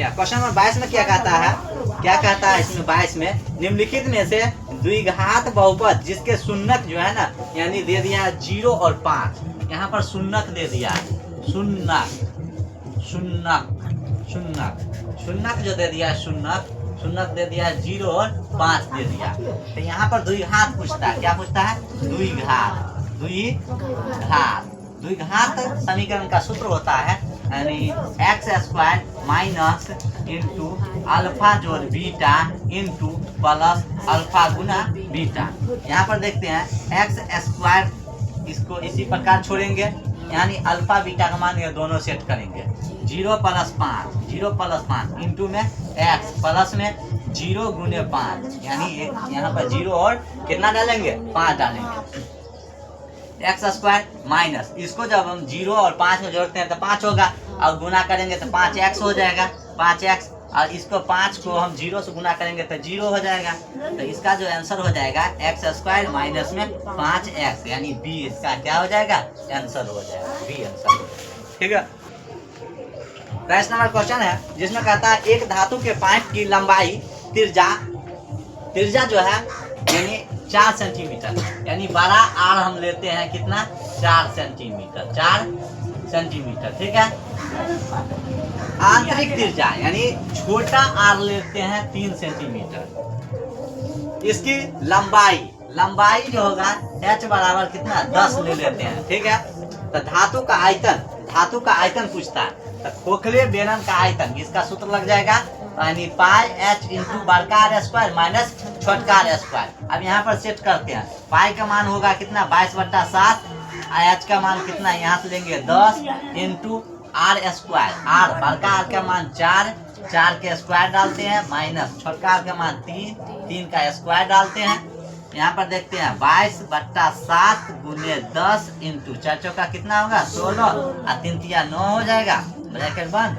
हैं। Question number 22 में क्या कहता है, क्या कहता है इसमें 22 में, निम्नलिखित में से द्विघात बहुपद जिसके शून्यक जो है ना, यानी दे दिया 0 और 5, यहाँ पर शून्यक दे दिया, शून्यक शून्यक शून्यक शून्यक जो दे दिया, शून्यक शून्यक दे दिया 0 और 5 दे दिया। तो यहाँ पर द्विघात पूछता है, क्या पूछता है, द्विघात द्विघात द्विघात समीकरण का सूत्र होता है यानी x² माइनस इंटू अल्फा जोड़ बीटा इंटू प्लस अल्फा गुना बीटा। यहाँ पर देखते हैं x², इसको इसी प्रकार छोड़ेंगे, यानी अल्फा बीटा का मान ये दोनों सेट करेंगे, 0 + 5 इंटू में x प्लस में 0 गुने 5, यानी यहाँ पर 0 और कितना डालेंगे, 5 डालेंगे, x² माइनस, इसको जब हम 0 और 5 में जोड़ते हैं तो 5 होगा, और गुना करेंगे तो 5x हो जाएगा, 5x, और इसको 5 को हम 0 से गुना करेंगे तो 0 हो जाएगा। तो इसका जो आंसर हो जाएगा x² माइनस में 5x, यानी b इसका क्या हो जाएगा, आंसर हो जाएगा, b आंसर हो जाएगा। ठीक है, 23 नंबर क्वेश्चन है जिसमें कहता है एक धातु के पाइप की लंबाई त्रिज्या जो है यानी 4 सेंटीमीटर, यानी बड़ा आर हम लेते हैं कितना, 4 सेंटीमीटर, 4 सेंटीमीटर। ठीक है, आंतरिक त्रिज्या यानी छोटा आर लेते हैं 3 सेंटीमीटर। इसकी लंबाई जो होगा h बराबर कितना, 10 ले लेते हैं। ठीक है, तो धातु का आयतन पूछता है, तो खोखले बेलन का आयतन, इसका सूत्र लग जाएगा यानी पाई h इंटू बड़का आर स्क्वायर माइनस छोटका आर स्क्वायर। अब यहाँ पर सेट करते हैं, पाई का मान होगा कितना, 22/7, h का मान कितना, यहाँ से लेंगे 10 इंटू आर स्क्वायर, आर बड़का आर का मान 4 के स्क्वायर डालते हैं, माइनस छोटका आर का मान 3 का स्क्वायर डालते हैं। यहाँ पर देखते हैं 22/7 गुने 10 इंटू 4 चौका कितना होगा, 16, और 3 तिया 9 हो जाएगा, ब्रैकेट बंद।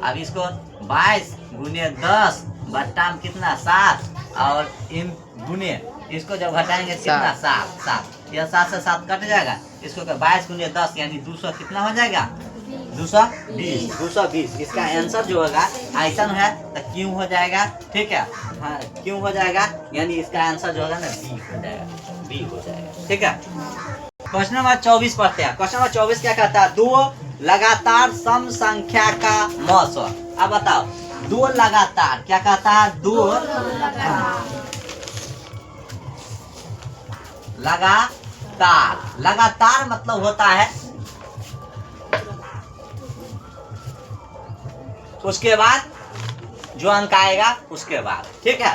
अब इसको 22 गुने 10 बट्टा में कितना, 7, और इन गुने इसको जब घटाएंगे कितना, 7, यह 7 से 7 कट जाएगा, इसको 22 गुने 10 यानी 200 कितना हो जाएगा, 220। इसका आंसर जो होगा आयतन है तो क्यों हो जाएगा। ठीक है, हाँ क्यों हो जाएगा, यानी इसका आंसर जो होगा ना बी हो जाएगा। ठीक है, क्वेश्चन नंबर 24 पढ़ते हैं। क्वेश्चन नंबर 24 क्या कहता है, 2 लगातार सम संख्या का मौसम। अब बताओ, 2 लगातार क्या कहता है, 2 लगातार मतलब होता है उसके बाद जो अंक आएगा उसके बाद। ठीक है,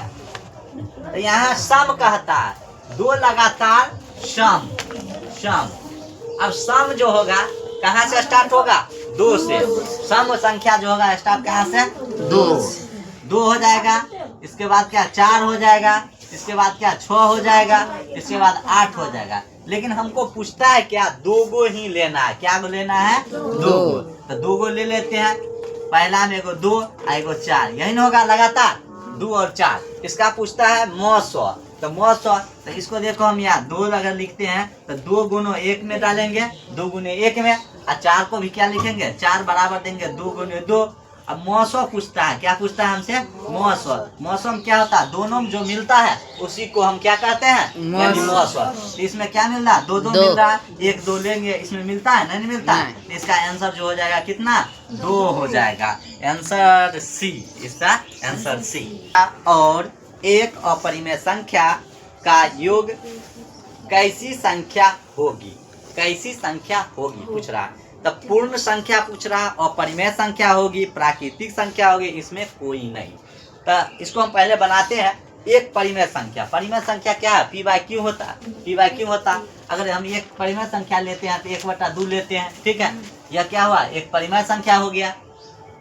तो यहाँ सम कहता है, 2 लगातार सम। अब सम जो होगा कहाँ से स्टार्ट होगा, 2 से। सम संख्या जो होगा स्टार्ट कहाँ से, 2 हो जाएगा, इसके बाद क्या 4 हो जाएगा, इसके बाद क्या 6 हो जाएगा, इसके बाद 8 हो जाएगा। लेकिन हमको पूछता है क्या, 2 गो ही लेना है, क्या गो लेना है, 2 गो। तो 2 गो ले लेते हैं, पहला में एगो 2 एगो 4, यही ना होगा लगातार 2 और 4। इसका पूछता है मौसम, तो मौसम, तो इसको देखो हम यहाँ 2 अगर लिखते हैं तो 2 गुनो 1 में डालेंगे, 2 गुने 1 में, और 4 को भी क्या लिखेंगे, 4 बराबर देंगे 2 गुने 2। अब मौसम पूछता है, क्या पूछता है हमसे, मौसम क्या होता है, दोनों में जो मिलता है उसी को हम क्या कहते हैं, यानी मौसम। इसमें क्या मिल रहा है, 2 मिल रहा है, 1 2 लेंगे, इसमें मिलता है, नहीं मिलता है। इसका आंसर जो हो जाएगा कितना, 2 हो जाएगा, आंसर सी, इसका आंसर सी। और एक अपरिमेय संख्या का योग कैसी संख्या होगी, पूछ रहा है। तो पूर्ण संख्या पूछ रहा, अपरिमेय संख्या होगी, प्राकृतिक संख्या होगी, इसमें कोई नहीं। तो इसको हम पहले बनाते हैं। एक परिमेय संख्या क्या है, p/q होता। अगर हम एक परिमेय संख्या लेते हैं तो 1/2 लेते हैं। ठीक है, यह क्या हुआ, एक परिमेय संख्या हो गया।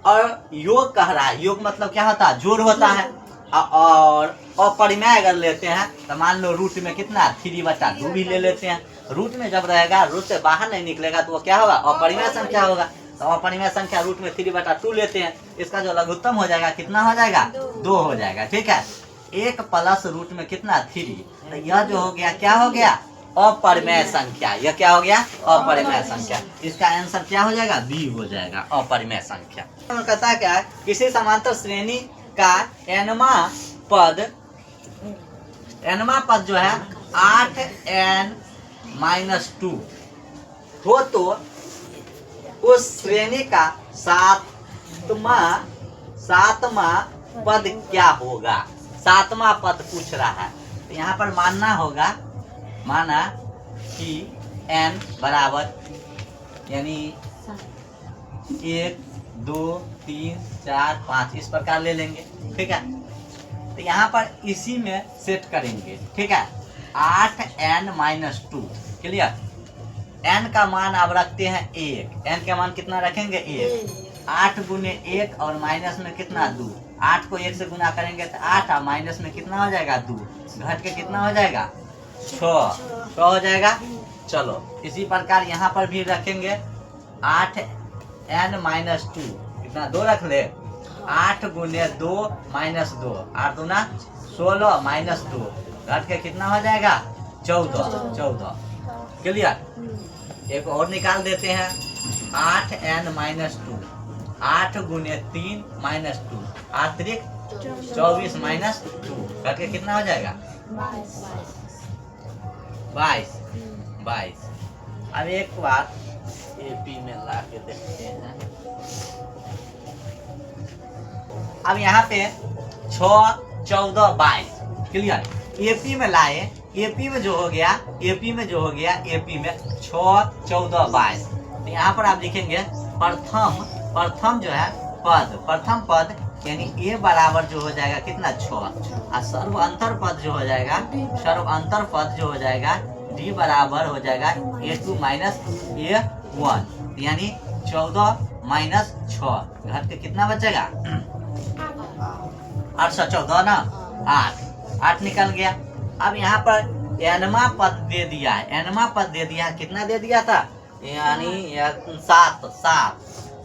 और योग कह रहा है, योग मतलब क्या होता है, जोड़ होता है। और अपरिमेय अगर लेते हैं तो मान लो रूट में कितना, 3/2 भी ले लेते हैं। रूट में जब रहेगा, रूट से बाहर नहीं निकलेगा तो वो क्या होगा, अपरिमेय संख्या होगा। तो अपरिमेय संख्या रूट में 3/2 लेते हैं, इसका जो लघुत्तम हो जाएगा कितना हो जाएगा, 2 हो जाएगा। ठीक है, 1 प्लस रूट में कितना, 3, तो यह जो हो गया क्या हो गया, अपरिमेय संख्या। यह क्या हो गया? अपरिमेय संख्या। इसका आंसर क्या हो जाएगा? बी हो जाएगा, अपरिमेय संख्या। कहता है क्या है, किसी समांतर श्रेणी का nवां पद जो है 8n-2 हो तो उस श्रेणी का सातवां पद क्या होगा? सातवां पद पूछ रहा है, तो यहाँ पर माना कि n बराबर यानी 1 2 3 4 5 इस प्रकार ले लेंगे। ठीक है, तो यहाँ पर इसी में सेट करेंगे। ठीक है, 8n-2 क्लियर। n का मान आप रखते हैं 1। n का मान कितना रखेंगे? 1। 8 गुने 1 और माइनस में कितना? 2। 8 को 1 से गुना करेंगे तो 8 और माइनस में कितना हो जाएगा? 2। घट के कितना हो जाएगा? 6 हो जाएगा। चलो इसी प्रकार यहाँ पर भी रखेंगे 8n-2 कितना? 2 रख ले। 8 गुने 2 माइनस 2, 8 दूना 16 माइनस 2 घट के कितना हो जाएगा? 14 क्लियर। एक और निकाल देते हैं 8n-2, 8 गुने 3 माइनस 2, 8 3 24 माइनस 2 घट के कितना हो जाएगा? 22। अब एक बार एपी में ला के देखते हैं। अब यहाँ पे 6 14 22 क्लियर। एपी में लाए, एपी में जो हो गया 6 14 22। तो यहाँ पर आप लिखेंगे प्रथम जो है प्रथम पद यानी ए बराबर जो हो जाएगा कितना? 6 और सर्वांतर पद जो हो जाएगा डी बराबर हो जाएगा a2 माइनस a1 यानी 14 माइनस 6 घट के कितना बचेगा? 8 से 14 ना 8 निकल गया। अब यहाँ पर nवां पद दे दिया है, कितना दे दिया था? यानी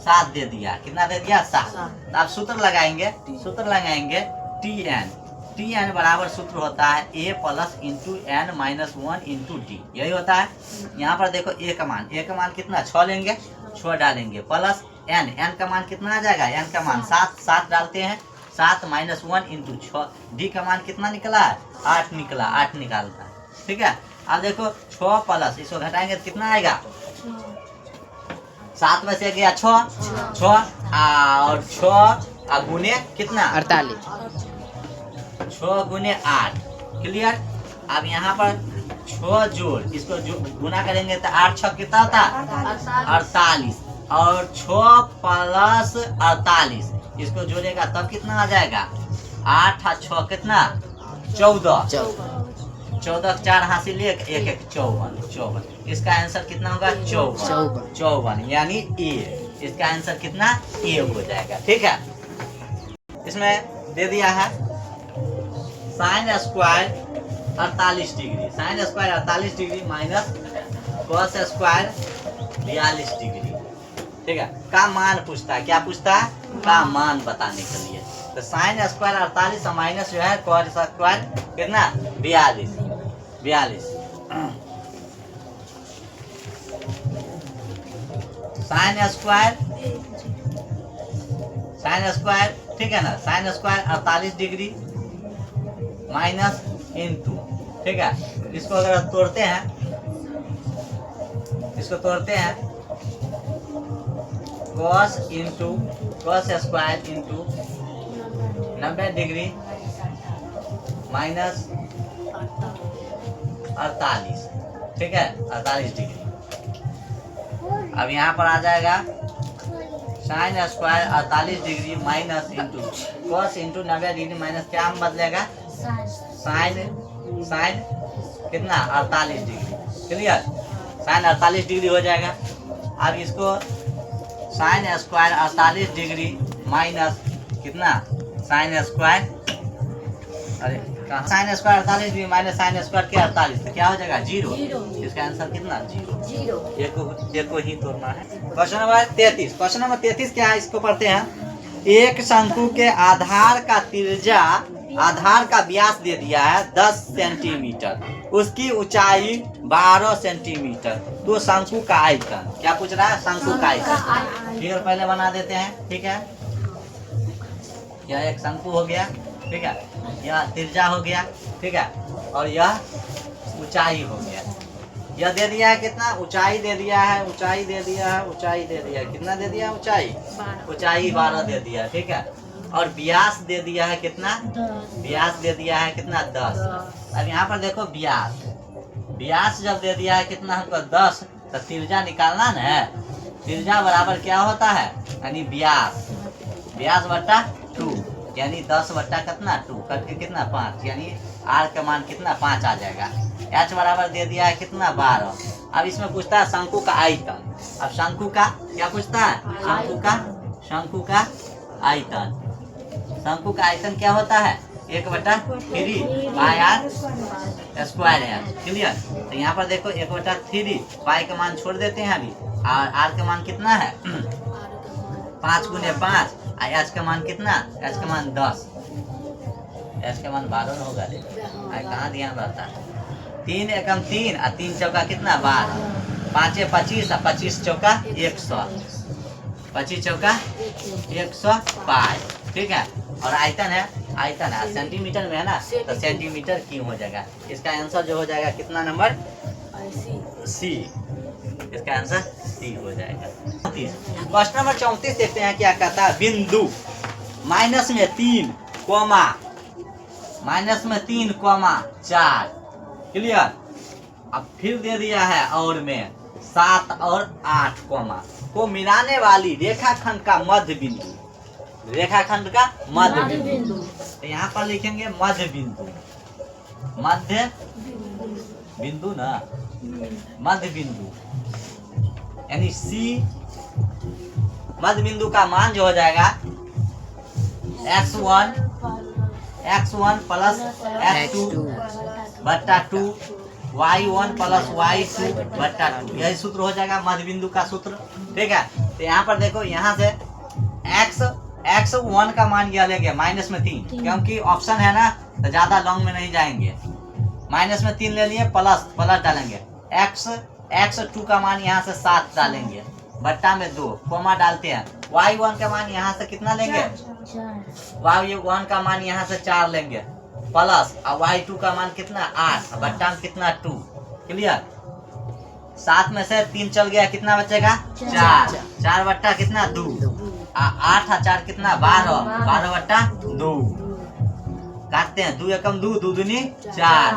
7 दे दिया। कितना दे दिया? 7। अब सूत्र लगाएंगे tn बराबर सूत्र होता है a plus into n-1 into D. यही होता है। यहाँ पर देखो a का मान कितना? 6 लेंगे, 6 डालेंगे प्लस n का मान कितना आ जाएगा? n का मान 7 डालते हैं, 7 माइनस 1 इंटू 6। डी का मान कितना निकला है? 8 निकालता है। ठीक है, अब देखो 6 प्लस इसको घटाएंगे तो कितना आएगा? 7 में से गया 6 और 6 गुने कितना? 48। 6 गुने 8 क्लियर। अब यहाँ पर 6 जोड़ इसको गुना करेंगे तो 8 6 कितना होता? 48 और 6 प्लस 48 इसको जोड़ेगा तब कितना आ जाएगा? 8 और 6 कितना? 14 4 हासिल 1 54। इसका आंसर कितना होगा? 54 यानी ए। इसका आंसर कितना? ए हो जाएगा। ठीक है, इसमें दे दिया है sin square 48 degree minus cos square 42 degree. ठीक है, का मान पूछता है। क्या पूछता है? का मान बताने के लिए। तो sin स्क्वायर 48 माइनस जो है cos स्क्वायर कितना? 42। sin स्क्वायर ठीक है ना, sin square 48 degree minus into. ठीक है, इसको अगर तोड़ते हैं cos square into 90 degree minus 48। ठीक है, 48 डिग्री। अब यहाँ पर आ जाएगा sin square 48 degree minus into cos into 90 degree minus क्या हम बदलेगा? sin कितना? 48 डिग्री। क्लियर, sin 48 डिग्री हो जाएगा। अब इसको sin स्क्वायर 48 डिग्री माइनस कितना? sin square sin square 48 degree minus sin square क्या? 48 तो क्या हो जाएगा? 0। इसका आंसर कितना? 0। एक ही तोड़ना है। क्वेश्चन नंबर 33 क्या है इसको पढ़ते हैं। एक शंकु के आधार का त्रिज्या आधार का व्यास दे दिया है 10 सेंटीमीटर, उसकी ऊंचाई 12 सेंटीमीटर, तो शंकु का आयतन क्या पूछ रहा है? शंकु का आयतन। फिगर पहले बना देते हैं, ठीक है। यह एक शंकु हो गया, ठीक है, यह त्रिज्या हो गया, ठीक है, और यह ऊंचाई हो गया। यह दे दिया है कितना? ऊंचाई दे दिया है, ऊंचाई दे दिया है, ऊंचाई दे दिया है, कितना दे दिया? ऊंचाई 12 दे दिया, ठीक है। और व्यास दे दिया है कितना? व्यास दे दिया है कितना? 10। अब यहाँ पर देखो व्यास, व्यास जब दे दिया है कितना हमको? 10, तो त्रिज्या निकालना ना है। त्रिज्या बराबर क्या होता है? यानी व्यास, व्यास बट्टा 2, यानी 10 बट्टा कितना? 2 करके कितना? 5, यानी आर का मान कितना? 5 आ जाएगा। एच बराबर दे दिया है कितना? 12। अब इसमें पूछता है शंकु का आयतन। अब शंकु का क्या पूछता है? शंकु का आयतन। शंकु का आयतन क्या होता है? 1/3 पाई आर स्क्वायर है, क्लियर। तो यहाँ पर देखो 1/3 पाई का मान छोड़ देते हैं अभी, और आर का मान कितना है? 5 × 5, और एच का मान कितना? एच का मान 10, एच का मान 12 होगा रे, कहाँ ध्यान रहता है? 3 एकम 3 और 3 चौका कितना? 12, 5 25 और 25 चौका 100, 25 चौका 100 पाई, ठीक है। और आयतन है, आयतन है सेंटीमीटर में है ना, तो सेंटीमीटर क्यूब हो जाएगा। इसका आंसर जो हो जाएगा कितना नंबर? सी। इसका आंसर सी हो जाएगा। क्वेश्चन नंबर 34 देखते हैं क्या कहता है। बिंदु माइनस में 3 कोमा, माइनस में 3 कोमा 4, क्लियर। अब फिर दे दिया है और में 7 और 8 कोमा को मिलाने वाली रेखाखंड का मध्य बिंदु, रेखाखंड का मध्य बिंदु। तो यहाँ पर लिखेंगे मध्य बिंदु, मध्य बिंदु ना, मध्य बिंदु यानी सी। मध्य बिंदु का मान जो हो जाएगा x1 प्लस x2 बट्टा 2, y1 प्लस y2 बट्टा 2, यही सूत्र हो जाएगा मध्य बिंदु का सूत्र, ठीक है। तो यहाँ पर देखो, यहाँ से x1 का मान यह ले गया माइनस में 3, क्योंकि ऑप्शन है ना तो ज्यादा लॉन्ग में नहीं जाएंगे। माइनस में 3 ले लिए, प्लस डालेंगे, x2 का मान यहाँ से 7 डालेंगे, बट्टा में 2 कोमा डालते हैं। y1 का मान यहाँ से कितना लेंगे? y1 का मान यहाँ से 4 लेंगे, प्लस y2 का मान कितना? 8, बट्टा में कितना? 2, क्लियर। 7 में से 3 चल गया, कितना बचेगा? 4 बट्टा कितना? 2, 8 और 4 कितना? 12 बट्टा 2, काटते हैं, 2 एकम 2, 2 दूनी 4,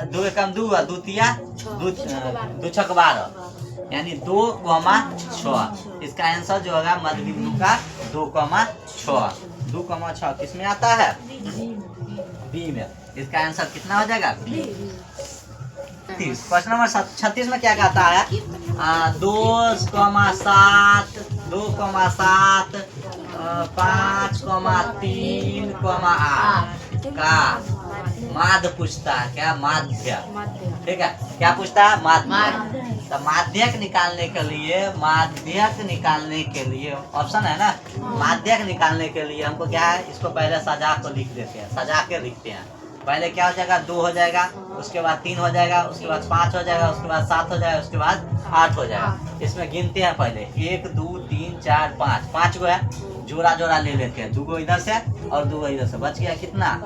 2 एकम 2 और 2 तिया 2 छक 12, यानी 2,6। इसका आंसर जो होगा मध्य बिंदु का 2,6, 2,6 किसमें आता है? बी में। इसका आंसर कितना हो जाएगा? बी। क्वेश्चन नंबर 36 में क्या कहता है? 2,7 5,3,8 का माध्य पूछता है। क्या? माध्य, ठीक है। क्या पूछता है? माध्य। तो माध्यक निकालने के लिए ऑप्शन है ना, माध्यक निकालने के लिए हमको क्या है? इसको पहले सजा को लिख देते हैं, सजा के लिखते हैं। पहले क्या हो जाएगा? 2 हो जाएगा, उसके बाद 3 हो जाएगा, उसके बाद 5 हो जाएगा, उसके बाद 7 हो जाएगा, उसके बाद 8 हो जाएगा। इसमें गिनते हैं पहले 1 2 3 4 5, 5 गो है, जोड़ा ले लेते हैं, 2 गो इधर से और 2 गो इधर से, बच गया कितना?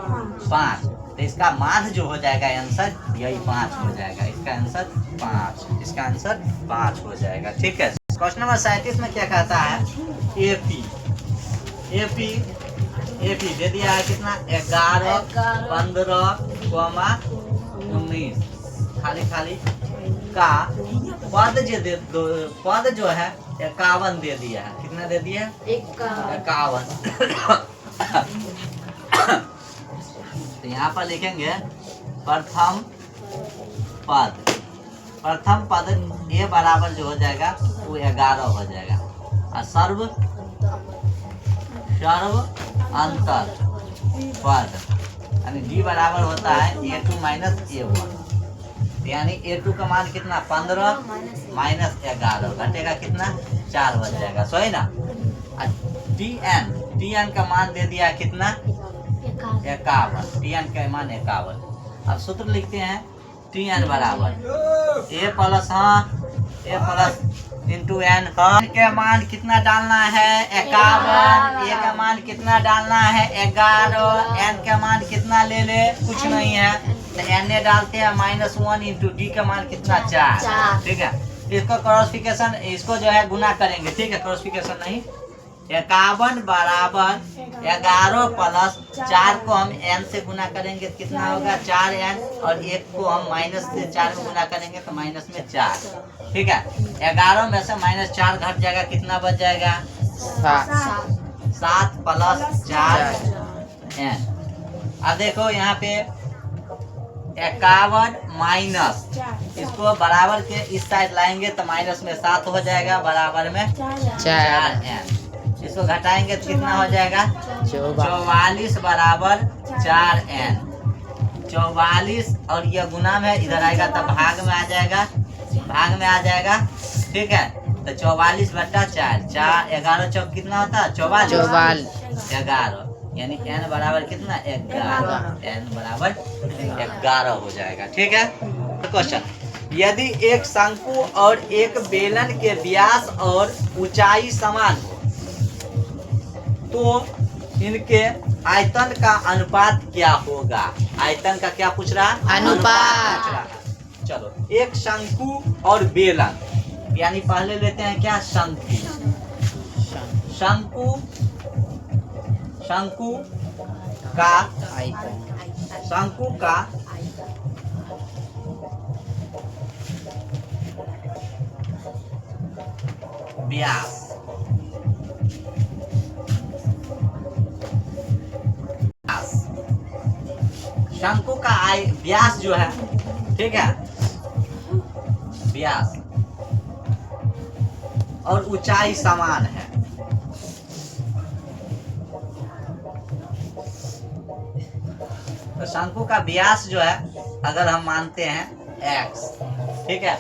5। तो इसका माध्य जो हो जाएगा आंसर यही 5 हो जाएगा। इसका आंसर 5, इसका आंसर 5 हो जाएगा, ठीक है। क्वेश्चन नंबर 37 में क्या कहता है? एपी दे दिया है कितना? 11 15, 19 खाली का पद जो है 51 दे दिया है। कितना दे दिया? 51। तो यहाँ पर लिखेंगे प्रथम पद ए बराबर जो हो जाएगा वो 11 हो जाएगा, और सर्व अंतर पद यानी डी बराबर होता है A2 माइनस A1, यानी A2 का मान कितना? 15 माइनस 11, घटेगा कितना? 4 बच जाएगा, सही ना। TN का मान दे दिया कितना? 51, Tn का मान 51। अब सूत्र लिखते हैं Tn बराबर a plus a plus into n के मान कितना डालना है 51, a का मान कितना डालना है 11, n का मान कितना ले ले कुछ नहीं है तो n डालते हैं -1 इंटू डी का मान कितना 4। ठीक है, इसको क्रॉसिफिकेशन इसको जो है गुना करेंगे। ठीक है, क्रॉसिफिकेशन नहीं, 51 बराबर 11 प्लस 4 को हम n से गुना करेंगे तो कितना होगा 4n, और 1 को हम माइनस से 4 में गुना करेंगे तो माइनस में 4। ठीक है, 11 में से -4 घट जाएगा, कितना बच जाएगा 7 प्लस 4n। अब देखो यहाँ पे 51 माइनस, इसको बराबर के इस साइड लाएंगे तो माइनस में 7 हो जाएगा, बराबर में 4n। इसको घटाएंगे तो कितना हो जाएगा 44 बराबर 4n। 44 और यह गुना में इधर आएगा तो भाग में आ जाएगा, भाग में आ जाएगा। ठीक है, तो 44 बटा 4, 11 चौक कितना होता है 44, 11 यानी n बराबर कितना 11, n बराबर 11 हो जाएगा। ठीक है, क्वेश्चन, यदि एक शंकु और एक बेलन के व्यास और ऊंचाई समान हो तो इनके आयतन का अनुपात क्या होगा। आयतन का क्या पूछ रहा, अनुपात। चलो, एक शंकु और बेलन, यानी पहले लेते हैं क्या शंकु। शंकु शंकु का शंकु का व्यास शंकु का व्यास जो है, ठीक है, व्यास और ऊंचाई समान है। तो शंकु का व्यास जो है अगर हम मानते हैं x, ठीक है,